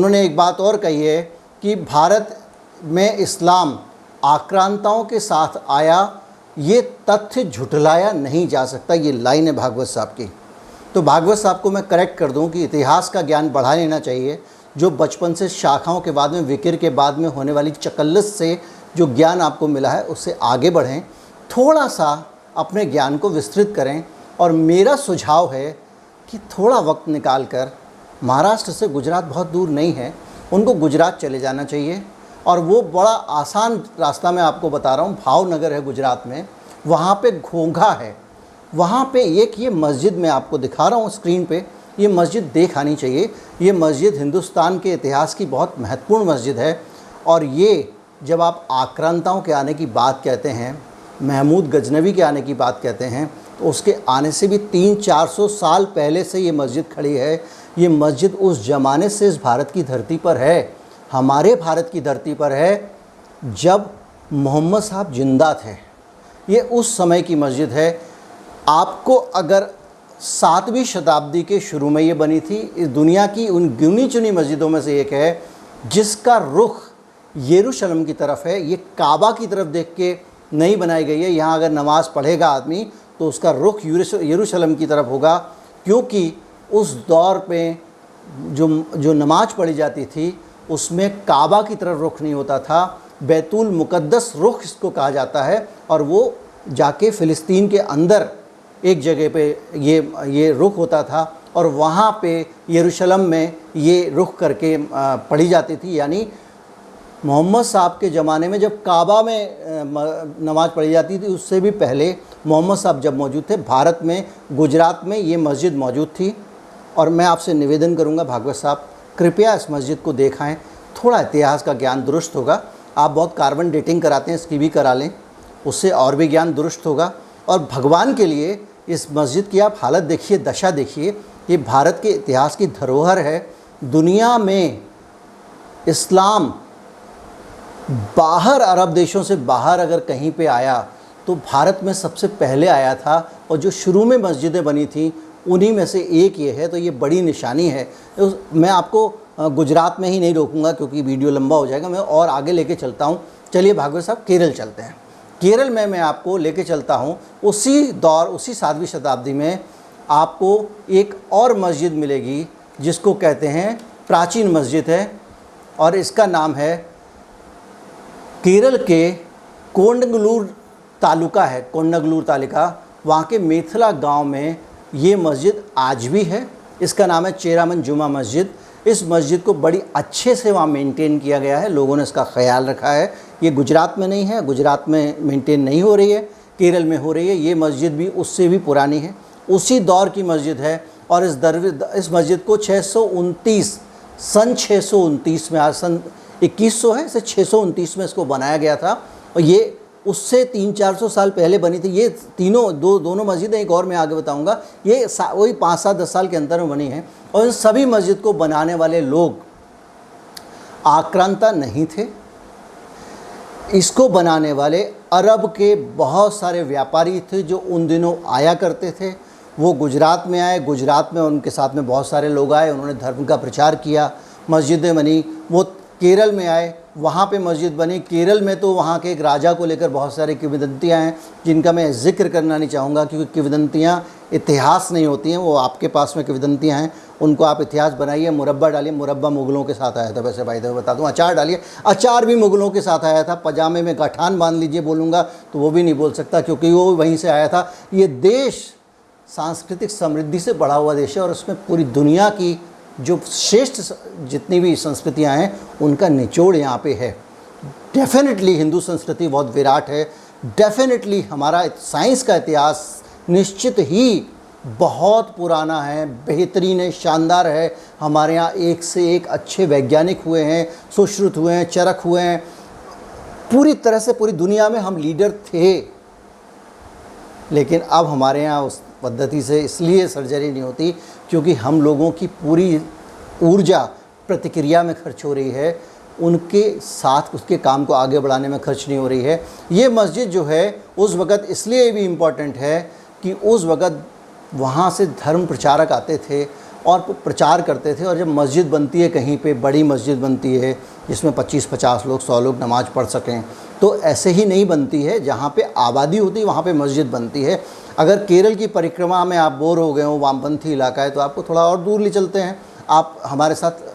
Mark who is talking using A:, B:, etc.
A: उन्होंने एक बात और कही है कि भारत में इस्लाम आक्रांताओं के साथ आया, ये तथ्य झुठलाया नहीं जा सकता। ये लाइन है भागवत साहब की। तो भागवत साहब को मैं करेक्ट कर दूं कि इतिहास का ज्ञान बढ़ा लेना चाहिए। जो बचपन से शाखाओं के बाद में, विकिर के बाद में होने वाली चकल्लस से जो ज्ञान आपको मिला है उससे आगे बढ़ें, थोड़ा सा अपने ज्ञान को विस्तृत करें। और मेरा सुझाव है कि थोड़ा वक्त निकाल कर, महाराष्ट्र से गुजरात बहुत दूर नहीं है, उनको गुजरात चले जाना चाहिए। और वो बड़ा आसान रास्ता मैं आपको बता रहा हूँ, भावनगर है गुजरात में, वहाँ पे घोंघा है, वहाँ पे एक ये मस्जिद मैं आपको दिखा रहा हूँ स्क्रीन पे, ये मस्जिद देख आनी चाहिए। ये मस्जिद हिंदुस्तान के इतिहास की बहुत महत्वपूर्ण मस्जिद है। और ये जब आप आक्रांताओं के आने की बात कहते हैं, महमूद गजनवी के आने की बात कहते हैं, तो उसके आने से भी 300-400 साल पहले से ये मस्जिद खड़ी है। ये मस्जिद उस ज़माने से इस भारत की धरती पर है, हमारे भारत की धरती पर है, जब मोहम्मद साहब जिंदा थे। ये उस समय की मस्जिद है। आपको अगर 7वीं शताब्दी के शुरू में ये बनी थी, इस दुनिया की उन गिनी चुनी मस्जिदों में से एक है जिसका रुख यरूशलेम की तरफ है। ये काबा की तरफ देख के नहीं बनाई गई है। यहाँ अगर नमाज़ पढ़ेगा आदमी तो उसका रुख यरूशलेम की तरफ होगा, क्योंकि उस दौर पे जो नमाज पढ़ी जाती थी उसमें काबा की तरफ रुख नहीं होता था, बैतुल मुक़द्दस रुख इसको कहा जाता है। और वो जाके फ़िलिस्तीन के अंदर एक जगह पे ये रुख होता था, और वहाँ पे यरूशलेम में ये रुख करके पढ़ी जाती थी। यानी मोहम्मद साहब के ज़माने में जब काबा में नमाज़ पढ़ी जाती थी, उससे भी पहले मोहम्मद साहब जब मौजूद थे, भारत में गुजरात में ये मस्जिद मौजूद थी। और मैं आपसे निवेदन करूँगा भागवत साहब, कृपया इस मस्जिद को देखाएं, थोड़ा इतिहास का ज्ञान दुरुस्त होगा। आप बहुत कार्बन डेटिंग कराते हैं, इसकी भी करा लें, उससे और भी ज्ञान दुरुस्त होगा। और भगवान के लिए इस मस्जिद की आप हालत देखिए, दशा देखिए। ये भारत के इतिहास की धरोहर है। दुनिया में इस्लाम बाहर, अरब देशों से बाहर अगर कहीं पे आया तो भारत में सबसे पहले आया था। और जो शुरू में मस्जिदें बनी थी उन्हीं में से एक ये है, तो ये बड़ी निशानी है। मैं आपको गुजरात में ही नहीं रोकूंगा क्योंकि वीडियो लंबा हो जाएगा, मैं और आगे लेके चलता हूँ। चलिए भागवत साहब, केरल चलते हैं। केरल में मैं आपको लेके चलता हूँ उसी दौर, उसी 7वीं शताब्दी में आपको एक और मस्जिद मिलेगी जिसको कहते हैं प्राचीन मस्जिद है, और इसका नाम है, केरल के कोंडगलूर तालुका है, कोंडगलूर तालुका, वहाँ के मेथला गांव में ये मस्जिद आज भी है। इसका नाम है चेरामन जुमा मस्जिद। इस मस्जिद को बड़ी अच्छे से वहाँ मेंटेन किया गया है, लोगों ने इसका ख्याल रखा है। ये गुजरात में नहीं है, गुजरात में मेंटेन नहीं हो रही है, केरल में हो रही है। ये मस्जिद भी उससे भी पुरानी है, उसी दौर की मस्जिद है। और इस मस्जिद को 629 सन 629 में, आज सन 2100 है, इसे 629 में इसको बनाया गया था। और ये उससे 300-400 साल पहले बनी थी। ये दोनों मस्जिदें, एक और मैं आगे बताऊंगा, ये वही 5-7-10 साल के अंदर में बनी है। और इन सभी मस्जिद को बनाने वाले लोग आक्रांता नहीं थे। इसको बनाने वाले अरब के बहुत सारे व्यापारी थे जो उन दिनों आया करते थे। वो गुजरात में आए, गुजरात में उनके साथ में बहुत सारे लोग आए, उन्होंने धर्म का प्रचार किया, मस्जिदें बनी। वो केरल में आए, वहाँ पे मस्जिद बनी। केरल में तो वहाँ के एक राजा को लेकर बहुत सारी किंवदंतियाँ हैं जिनका मैं जिक्र करना नहीं चाहूँगा, क्योंकि किंवदंतियाँ इतिहास नहीं होती हैं, वो आपके पास में किंवदंतियाँ हैं, उनको आप इतिहास बनाइए। मुरब्बा डालिए, मुरब्बा मुग़लों के साथ आया था, वैसे भाई बता दूँ। अचार डालिए, अचार भी मुग़लों के साथ आया था। पजामे में गठान बांध लीजिए बोलूँगा तो वो भी नहीं बोल सकता, क्योंकि वो वहीं से आया था। ये देश सांस्कृतिक समृद्धि से बढ़ा हुआ देश है, और उसमें पूरी दुनिया की जो श्रेष्ठ जितनी भी संस्कृतियां हैं उनका निचोड़ यहाँ पे है। डेफिनेटली हिंदू संस्कृति बहुत विराट है। डेफिनेटली हमारा साइंस का इतिहास निश्चित ही बहुत पुराना है, बेहतरीन है, शानदार है। हमारे यहाँ एक से एक अच्छे वैज्ञानिक हुए हैं, सुश्रुत हुए हैं, चरक हुए हैं। पूरी तरह से पूरी दुनिया में हम लीडर थे। लेकिन अब हमारे यहाँ उस पद्धति से इसलिए सर्जरी नहीं होती क्योंकि हम लोगों की पूरी ऊर्जा प्रतिक्रिया में खर्च हो रही है, उनके साथ उसके काम को आगे बढ़ाने में खर्च नहीं हो रही है। ये मस्जिद जो है उस वक़्त इसलिए भी इम्पॉर्टेंट है कि उस वक़्त वहाँ से धर्म प्रचारक आते थे और प्रचार करते थे। और जब मस्जिद बनती है कहीं पे, बड़ी मस्जिद बनती है जिसमें 25-50 लोग 100 लोग नमाज़ पढ़ सकें, तो ऐसे ही नहीं बनती है। जहाँ पे आबादी होती है वहाँ पे मस्जिद बनती है। अगर केरल की परिक्रमा में आप बोर हो गए हो, वामपंथी इलाका है, तो आपको थोड़ा और दूर ले चलते हैं। आप हमारे साथ